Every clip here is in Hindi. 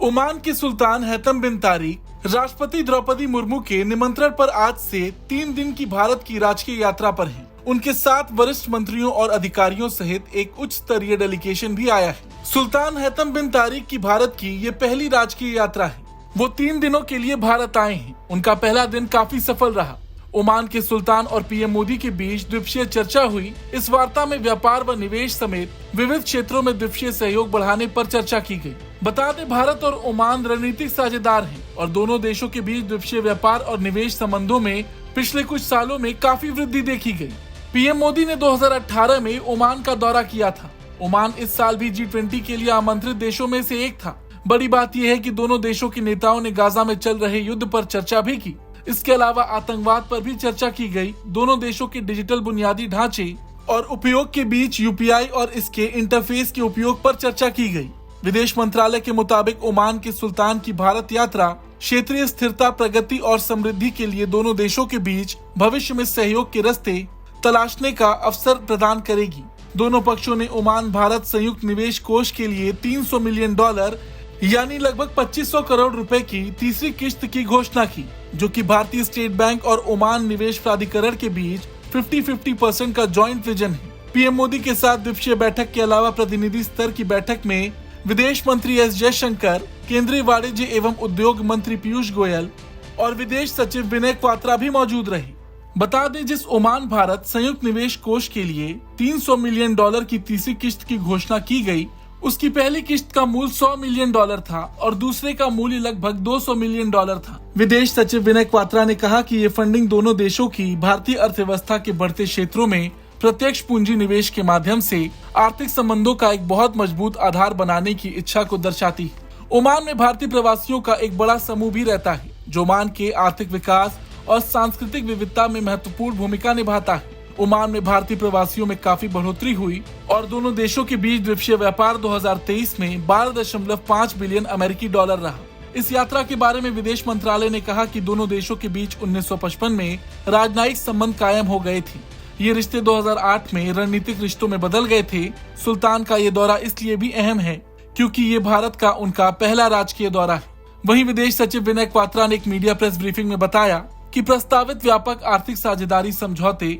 ओमान के सुल्तान हैतम बिन तारिक राष्ट्रपति द्रौपदी मुर्मू के निमंत्रण पर आज से 3 दिन की भारत की राजकीय यात्रा पर हैं। उनके साथ वरिष्ठ मंत्रियों और अधिकारियों सहित एक उच्च स्तरीय डेलीगेशन भी आया है। सुल्तान हैतम बिन तारिक की भारत की ये पहली राजकीय यात्रा है। वो 3 दिनों के लिए भारत आए हैं। उनका पहला दिन काफी सफल रहा। ओमान के सुल्तान और पीएम मोदी के बीच द्विपक्षीय चर्चा हुई। इस वार्ता में व्यापार व निवेश समेत विविध क्षेत्रों में द्विपक्षीय सहयोग बढ़ाने पर चर्चा की गई। बता दें, भारत और ओमान रणनीतिक साझेदार हैं और दोनों देशों के बीच द्विपक्षीय व्यापार और निवेश संबंधों में पिछले कुछ सालों में काफी वृद्धि देखी गई। पीएम मोदी ने 2018 में ओमान का दौरा किया था। ओमान इस साल भी G20 के लिए आमंत्रित देशों में से एक था। बड़ी बात यह है कि दोनों देशों के नेताओं ने गाजा में चल रहे युद्ध पर चर्चा भी की। इसके अलावा आतंकवाद पर भी चर्चा की गई। दोनों देशों के डिजिटल बुनियादी ढांचे और उपयोग के बीच UPI और इसके इंटरफेस के उपयोग पर चर्चा की गई। विदेश मंत्रालय के मुताबिक ओमान के सुल्तान की भारत यात्रा क्षेत्रीय स्थिरता, प्रगति और समृद्धि के लिए दोनों देशों के बीच भविष्य में सहयोग के रास्ते तलाशने का अवसर प्रदान करेगी। दोनों पक्षों ने ओमान भारत संयुक्त निवेश कोष के लिए $300 मिलियन यानी लगभग 2500 करोड़ रुपए की तीसरी किश्त की घोषणा की, जो कि भारतीय स्टेट बैंक और ओमान निवेश प्राधिकरण के बीच 50-50% का जॉइंट विजन है। पीएम मोदी के साथ द्विपक्षीय बैठक के अलावा प्रतिनिधि स्तर की बैठक में विदेश मंत्री एस जयशंकर, केंद्रीय वाणिज्य एवं उद्योग मंत्री पीयूष गोयल और विदेश सचिव विनय क्वात्रा भी मौजूद रहे। बता दें, जिस ओमान भारत संयुक्त निवेश कोष के लिए $300 मिलियन की तीसरी किश्त की घोषणा की गई, उसकी पहली किश्त का मूल्य $100 मिलियन था और दूसरे का मूल्य लगभग $200 मिलियन था। विदेश सचिव विनय क्वात्रा ने कहा कि ये फंडिंग दोनों देशों की भारतीय अर्थव्यवस्था के बढ़ते क्षेत्रों में प्रत्यक्ष पूंजी निवेश के माध्यम से आर्थिक संबंधों का एक बहुत मजबूत आधार बनाने की इच्छा को दर्शाती है। ओमान में भारतीय प्रवासियों का एक बड़ा समूह भी रहता है, जो ओमान के आर्थिक विकास और सांस्कृतिक विविधता में महत्वपूर्ण भूमिका निभाता है। ओमान में भारतीय प्रवासियों में काफी बढ़ोतरी हुई और दोनों देशों के बीच द्विपक्षीय व्यापार 2023 में $12.5 बिलियन रहा। इस यात्रा के बारे में विदेश मंत्रालय ने कहा कि दोनों देशों के बीच 1955 में राजनयिक संबंध कायम हो गए थे। ये रिश्ते 2008 में रणनीतिक रिश्तों में बदल गए थे। सुल्तान का ये दौरा इसलिए भी अहम है क्योंकि ये भारत का उनका पहला राजकीय दौरा है। वहीं विदेश सचिव विनय क्वात्रा ने एक मीडिया प्रेस ब्रीफिंग में बताया कि प्रस्तावित व्यापक आर्थिक साझेदारी समझौते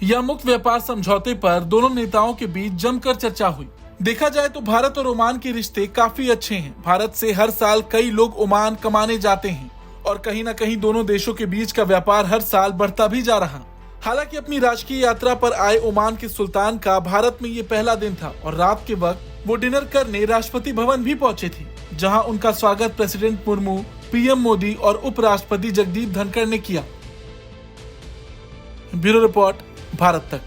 या मुक्त व्यापार समझौते पर दोनों नेताओं के बीच जमकर चर्चा हुई। देखा जाए तो भारत और ओमान के रिश्ते काफी अच्छे हैं। भारत से हर साल कई लोग ओमान कमाने जाते हैं और कहीं न कहीं दोनों देशों के बीच का व्यापार हर साल बढ़ता भी जा रहा। हालांकि अपनी राजकीय यात्रा पर आए ओमान के सुल्तान का भारत में ये पहला दिन था और रात के वक्त वो डिनर करने राष्ट्रपति भवन भी पहुंचे थे, जहां उनका स्वागत प्रेसिडेंट मुर्मू, पीएम मोदी और उपराष्ट्रपति जगदीप धनखड़ ने किया। ब्यूरो रिपोर्ट, भारत तक।